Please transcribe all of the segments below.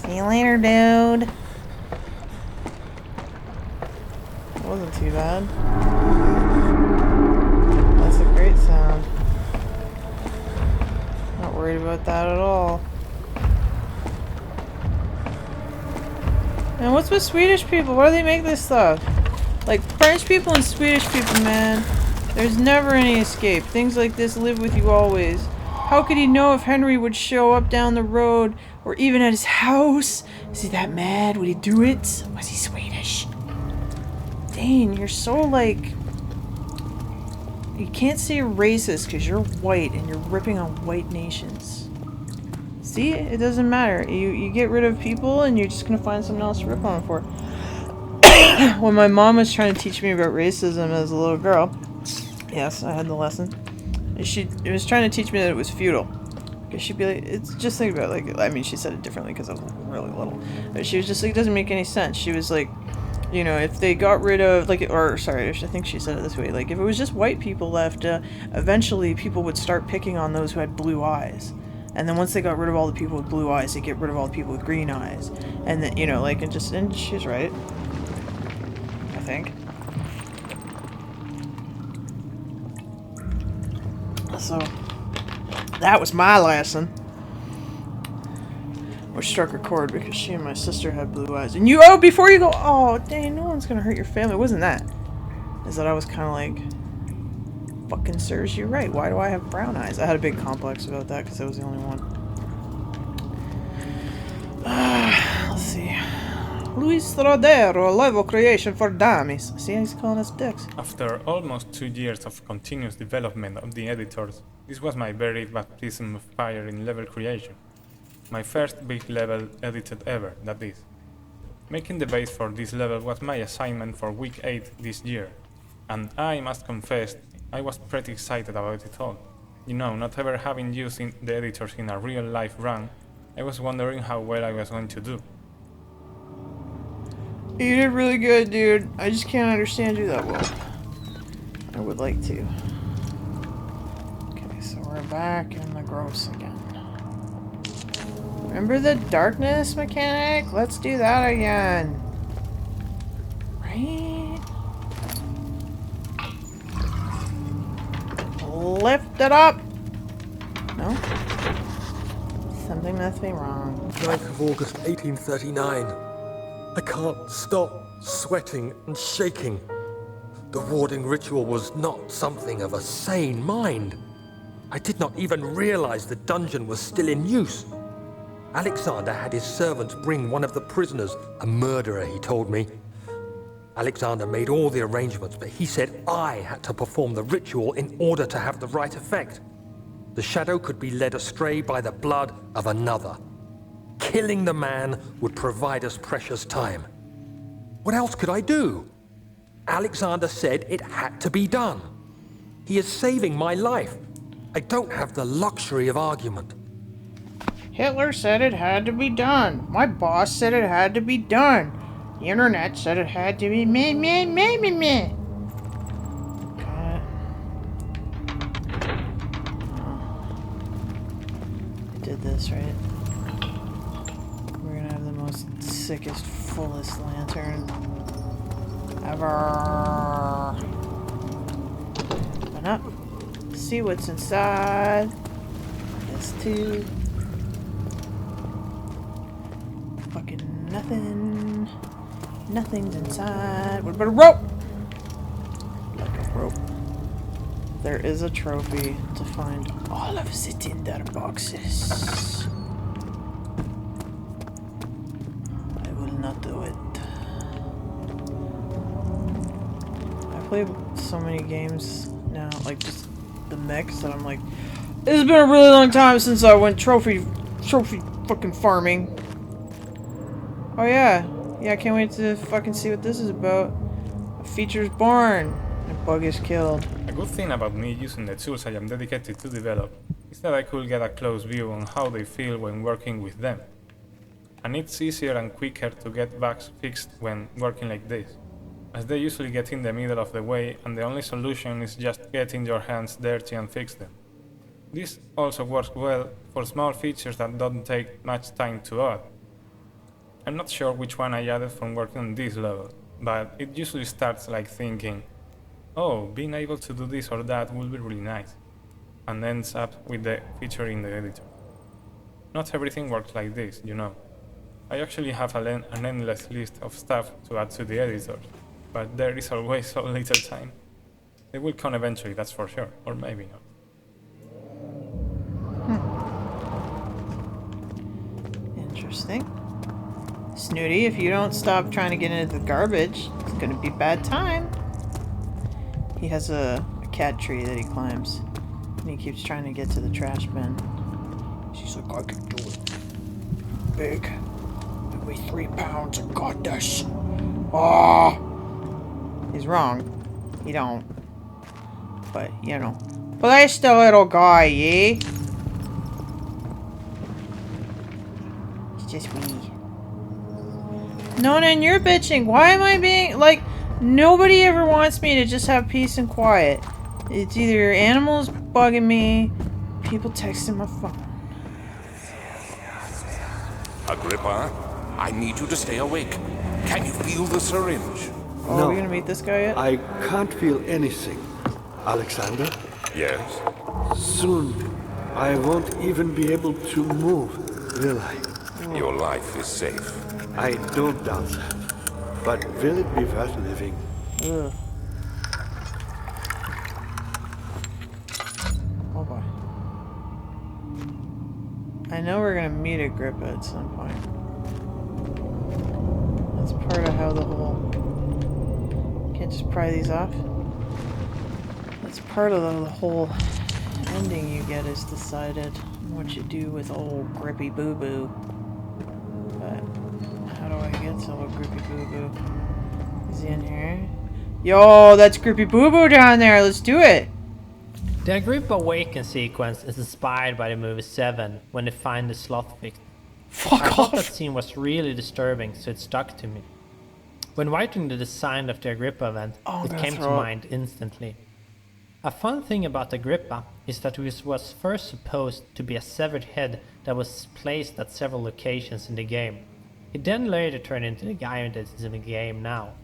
See you later, dude. That wasn't too bad. That's a great sound. Not worried about that at all. And what's with Swedish people? Why do they make this stuff? Like, French people and Swedish people, man. There's never any escape. Things like this live with you always. How could he know if Henry would show up down the road or even at his house? Is he that mad? Would he do it? Was he Swedish? Dane, you're so like... You can't say you're racist because you're white and you're ripping on white nations. See? It doesn't matter. You get rid of people and you're just going to find something else to rip on for. When my mom was trying to teach me about racism as a little girl, yes, I had the lesson. She was trying to teach me that it was futile. Because she'd be like, it's just think about it, like, I mean, she said it differently because I was really little. But she was just like, it doesn't make any sense. She was like, you know, if they got rid of, like, or sorry, I think she said it this way, like, if it was just white people left, eventually people would start picking on those who had blue eyes. And then once they got rid of all the people with blue eyes, they get rid of all the people with green eyes. And then, you know, like, and she's right. I think. So, that was my lesson. Which struck a chord because she and my sister had blue eyes. And you, oh, before you go, oh, dang, no one's gonna hurt your family. It wasn't that. Is that I was kind of like, fucking serves you right. Why do I have brown eyes? I had a big complex about that because I was the only one. Let's see. Luis Rodero, live creation for dummies. See, he's calling us dicks. After almost 2 years of continuous development of the editors, this was my very baptism of fire in level creation. My first big level edited ever, that is. Making the base for this level was my assignment for week 8 this year, and I must confess, I was pretty excited about it all. You know, not ever having used the editors in a real life run, I was wondering how well I was going to do. You did really good, dude. I just can't understand you that well. I would like to. Okay, so we're back in the gross again. Remember the darkness mechanic? Let's do that again. Right? Lift it up! No? Something must be wrong. 9th of August, 1839. I can't stop sweating and shaking. The warding ritual was not something of a sane mind. I did not even realize the dungeon was still in use. Alexander had his servants bring one of the prisoners, a murderer, he told me. Alexander made all the arrangements, but he said I had to perform the ritual in order to have the right effect. The shadow could be led astray by the blood of another. Killing the man would provide us precious time. What else could I do? Alexander said it had to be done. He is saving my life. I don't have the luxury of argument. Hitler said it had to be done. My boss said it had to be done. The internet said it had to be me. Okay. I did this, right? We're gonna have the most sickest, fullest lantern ever. Open up. See what's inside. This too. Fucking nothing. Nothing's inside. What about a rope? Like a rope. There is a trophy to find all of the tinder boxes. I will not do it. I played so many games now, like just the mix, that I'm like, it's been a really long time since I went trophy fucking farming. Oh yeah. Yeah, I can't wait to fucking see what this is about. A feature's born. A bug is killed. A good thing about me using the tools I am dedicated to develop is that I could get a close view on how they feel when working with them. And it's easier and quicker to get bugs fixed when working like this, as they usually get in the middle of the way and the only solution is just getting your hands dirty and fix them. This also works well for small features that don't take much time to add. I'm not sure which one I added from working on this level, but it usually starts like thinking, oh, being able to do this or that will be really nice, and ends up with the feature in the editor. Not everything works like this, you know. I actually have an endless list of stuff to add to the editor, but there is always a later time. It will come eventually, that's for sure, or maybe not. Interesting. Snooty, if you don't stop trying to get into the garbage, it's gonna be bad time. He has a cat tree that he climbs, and he keeps trying to get to the trash bin. She's like, I can do it. Big. I weigh 3 pounds, I got this. Ah! He's wrong. He don't. But, you know. Bless the little guy, yeah? It's just me. No, then you're bitching. Why am I being, like, nobody ever wants me to just have peace and quiet. It's either animals bugging me, people texting my phone. Agrippa, I need you to stay awake. Can you feel the syringe? Oh, are we gonna meet this guy yet? I can't feel anything. Alexander? Yes? Soon, I won't even be able to move, will I? Your life is safe. I don't doubt that. But will it be worth living? Ugh. Oh boy. I know we're gonna meet Agrippa at some point. That's part of how the whole... Can't just pry these off? That's part of the whole ending you get is decided what you do with old Grippy Boo Boo. But how do I get to old Grippy Boo Boo? Is he in here? Yo, that's Grippy Boo Boo down there. Let's do it. The Agrippa Awaken sequence is inspired by the movie Seven when they find the sloth victim. Fuck I thought that off. scene was really disturbing, so it stuck to me. When writing the design of the Agrippa event, Oh, I'm it gonna came to throw up. mind instantly. A fun thing about Agrippa is that it was first supposed to be a severed head that was placed at several locations in the game. It then later turned into the guy that is in the game now.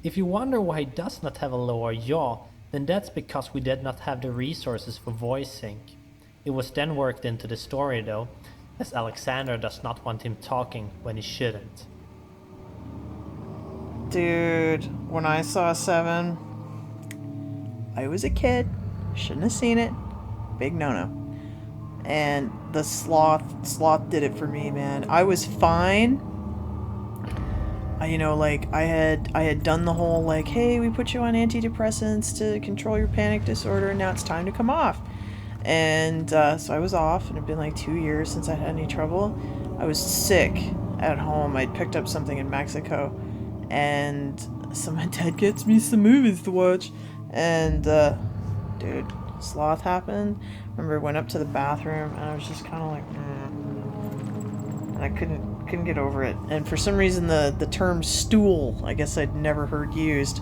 If you wonder why he does not have a lower jaw, then that's because we did not have the resources for voice sync. It was then worked into the story though, as Alexander does not want him talking when he shouldn't. Dude, when I saw Seven, I was a kid. Shouldn't have seen it. Big no-no. And the sloth did it for me, man. I was fine. You know, like, I had done the whole, like, hey, we put you on antidepressants to control your panic disorder, and now it's time to come off. And so I was off, and it had been like 2 years since I had any trouble. I was sick at home. I'd picked up something in Mexico, and so my dad gets me some movies to watch. And, dude, sloth happened. Remember, I went up to the bathroom, and I was just kind of like, and I couldn't get over it. And for some reason, the term stool, I guess I'd never heard used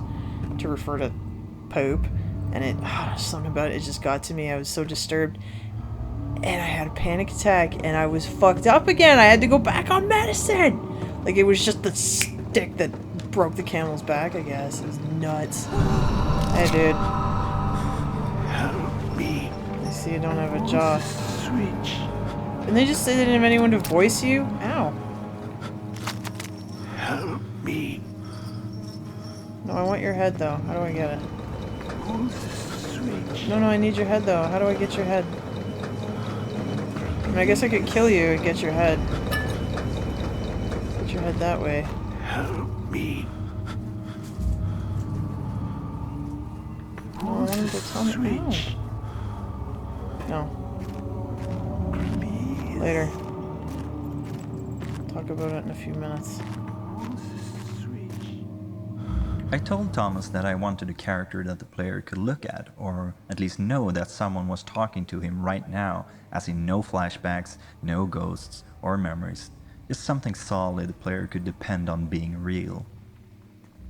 to refer to poop. And it, something about it just got to me. I was so disturbed. And I had a panic attack, and I was fucked up again. I had to go back on medicine. Like, it was just the stick that broke the camel's back, I guess. It was nuts. Hey, dude. Help me. I see you don't have a jaw. Switch. Didn't they just say they didn't have anyone to voice you? Ow. Help me. No, I want your head, though. How do I get it? Switch. No, I need your head, though. How do I get your head? I mean, I guess I could kill you and get your head. Get your head that way. Help me. No, I wanted to tell me. Switch. No. Later. Talk about it in a few minutes. I told Thomas that I wanted a character that the player could look at, or at least know that someone was talking to him right now, as in no flashbacks, no ghosts or memories, just something solid the player could depend on being real.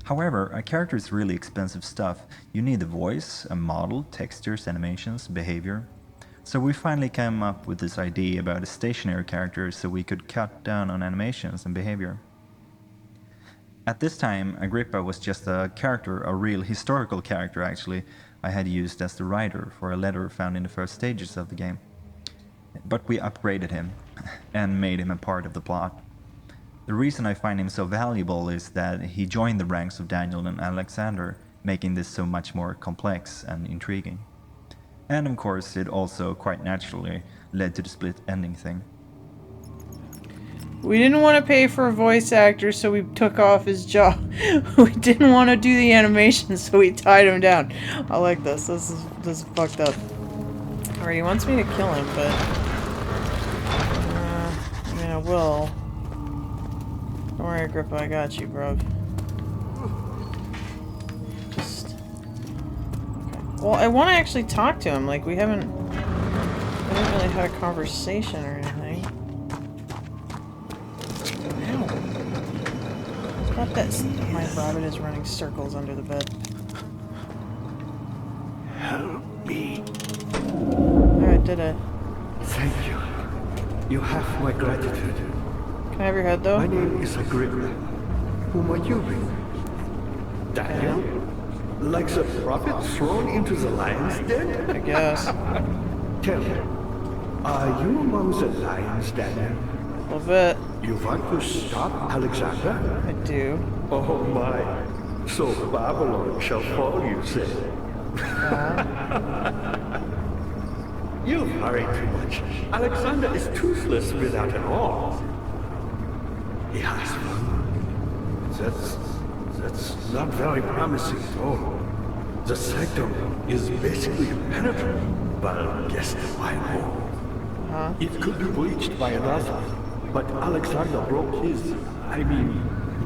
However, a character is really expensive stuff. You need a voice, a model, textures, animations, behavior. So we finally came up with this idea about a stationary character so we could cut down on animations and behavior. At this time, Agrippa was just a character, a real historical character actually, I had used as the writer for a letter found in the first stages of the game. But we upgraded him and made him a part of the plot. The reason I find him so valuable is that he joined the ranks of Daniel and Alexander, making this so much more complex and intriguing. And of course, it also quite naturally led to the split ending thing. We didn't want to pay for a voice actor, so we took off his job. We didn't want to do the animation, so we tied him down. I like this. This is fucked up. Alright, he wants me to kill him, but... I mean, I will. Don't worry, Agrippa, I got you, bruv. Just... Okay. Well, I want to actually talk to him. Like, we haven't really had a conversation or anything. Not that my rabbit is running circles under the bed. Help me. Alright, did it. Thank you. You have my gratitude. Can I have your head, though? My name is Agrippa. Who might you be? Daniel? Like the prophet thrown into the lion's den? I guess. Tell me, are you among the lions, Daniel? A little bit. You want to stop Alexander? I do. Oh my. So Babylon shall fall, you say? You worry too much. Alexander is toothless without an arm. He has one. That's not very promising at all. The sanctum is basically impenetrable. But guess why more? It could be breached by another. But Alexander broke his,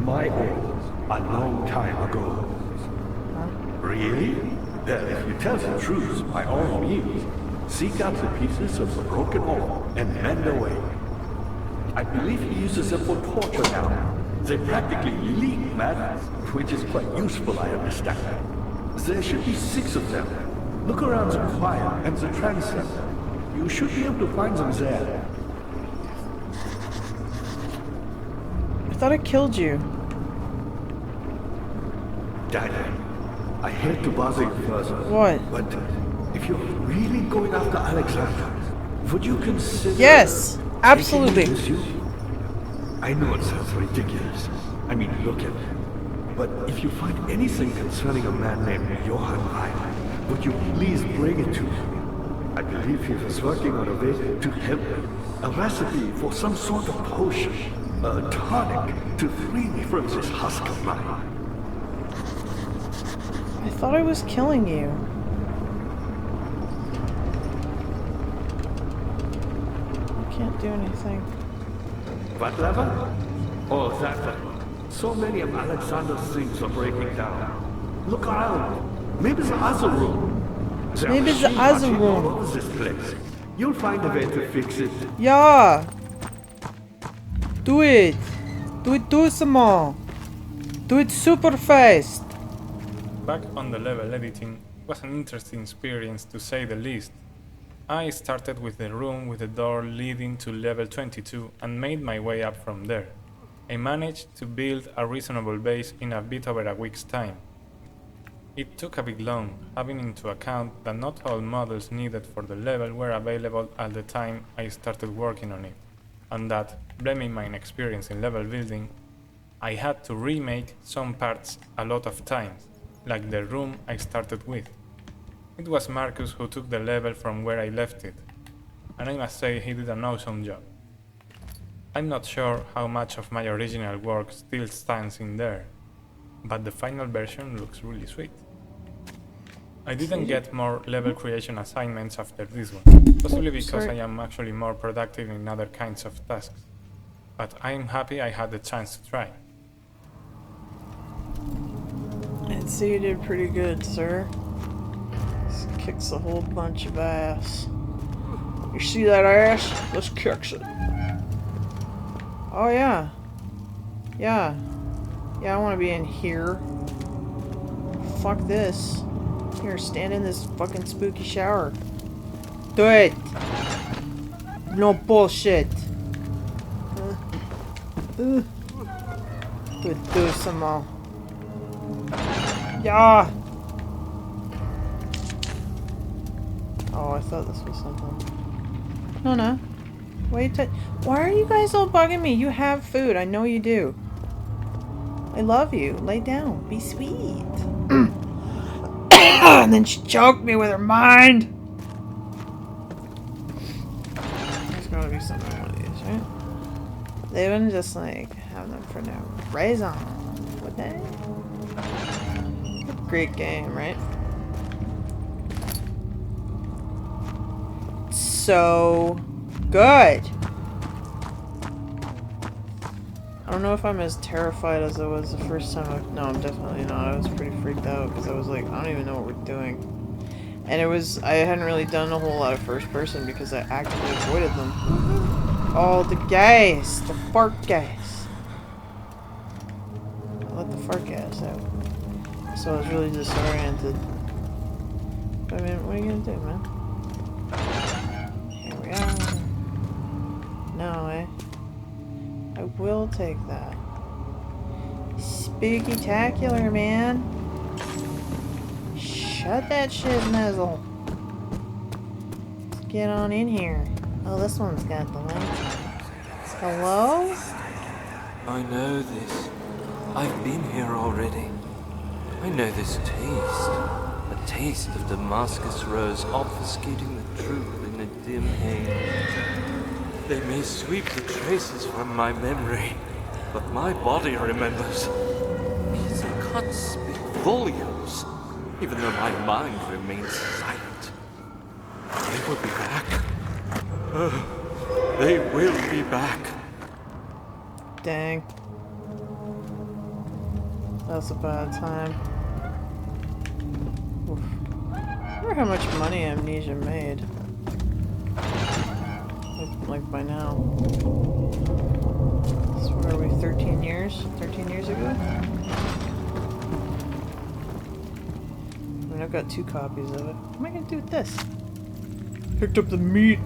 my own, a long time ago. Really? Then if you tell the truth, by all means, seek out the pieces of the broken arm and mend away. I believe he uses them for torture now. They practically leak madness, which is quite useful, I understand. There should be 6 of them. Look around the choir and the transept. You should be able to find them there. I thought I killed you. Daniel, I hate to bother you further. What? But if you're really going after Alexander, would you consider... Yes! Absolutely! taking him with you? I know it sounds ridiculous. Look at it. But if you find anything concerning a man named Johann Rein, would you please bring it to me? I believe he was working on a way to help me. A recipe for some sort of potion. A tonic to free me from this husk of mine. I thought I was killing you. I can't do anything. What lever? Oh, that lever. So many of Alexander's things are breaking down. Look around. Maybe the other room. Maybe the other room. All over this place. You'll find a way to fix it. Yeah! Do it! Do some more! Do it super fast! Back on the level editing was an interesting experience to say the least. I started with the room with the door leading to level 22 and made my way up from there. I managed to build a reasonable base in a bit over a week's time. It took a bit long, having into account that not all models needed for the level were available at the time I started working on it, and that, blaming my inexperience in level building, I had to remake some parts a lot of times, like the room I started with. It was Marcus who took the level from where I left it, and I must say he did an awesome job. I'm not sure how much of my original work still stands in there, but the final version looks really sweet. I didn't get more level creation assignments after this one, possibly because I am actually more productive in other kinds of tasks, but I'm happy I had the chance to try. I'd say you did pretty good, sir. This kicks a whole bunch of ass. You see that ass? Let's kick it. Oh yeah. Yeah. Yeah, I want to be in here. Fuck this. Here, stand in this fucking spooky shower. Do it. No bullshit. Do some more. Yeah. Oh, I thought this was something. No, no. Wait. Why are you guys all bugging me? You have food. I know you do. I love you. Lay down. Be sweet. And then she choked me with her mind. There's gotta be something in one of these, right? They wouldn't just like have them for no reason, would they? Great game, right? So good. I don't know if I'm as terrified as I was the first time. No, I'm definitely not. I was pretty freaked out because I was like, I don't even know what we're doing. And I hadn't really done a whole lot of first person because I actively avoided them. Oh, the gas! The fart gas! I let the fart gas out. So I was really disoriented. But I mean, what are you gonna do, man? Here we are. No, eh? I will take that. Spooky-tacular, man. Shut that shit muzzle. Let's get on in here. Oh, this one's got the lights. Hello? I know this. I've been here already. I know this taste. A taste of Damascus rose obfuscating the truth in a dim haze. They may sweep the traces from my memory, but my body remembers. These cuts speak volumes, even though my mind remains silent. They will be back. They will be back. Dang. That's a bad time. Oof. I wonder how much money Amnesia made. Like by now. So what are we, 13 years? 13 years ago? I mean, I've got 2 copies of it. What am I gonna do with this? Picked up the meat.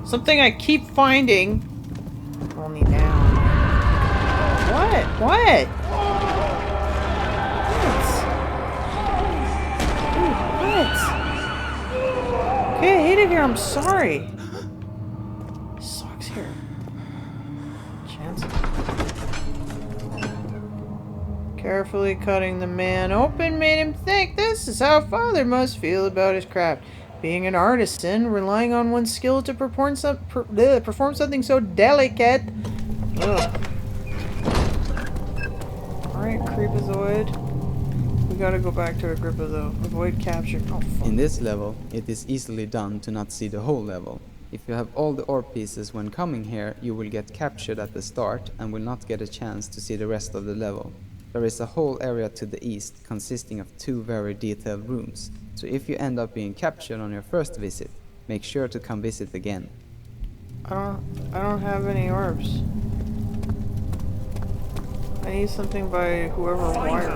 Something I keep finding. Only now. What? What? What? Okay, I hate it here. I'm sorry. Sucks here. Chance. Carefully cutting the man open made him think this is how father must feel about his craft. Being an artisan, relying on one's skill to perform something so delicate. Ugh. Alright, Creepazoid. We gotta go back to Agrippa though. Avoid capture. Oh, fuck. In this level, it is easily done to not see the whole level. If you have all the ore pieces when coming here, you will get captured at the start and will not get a chance to see the rest of the level. There is a whole area to the east consisting of 2 very detailed rooms, so if you end up being captured on your first visit, make sure to come visit again. I don't have any orbs. I need something by whoever wired.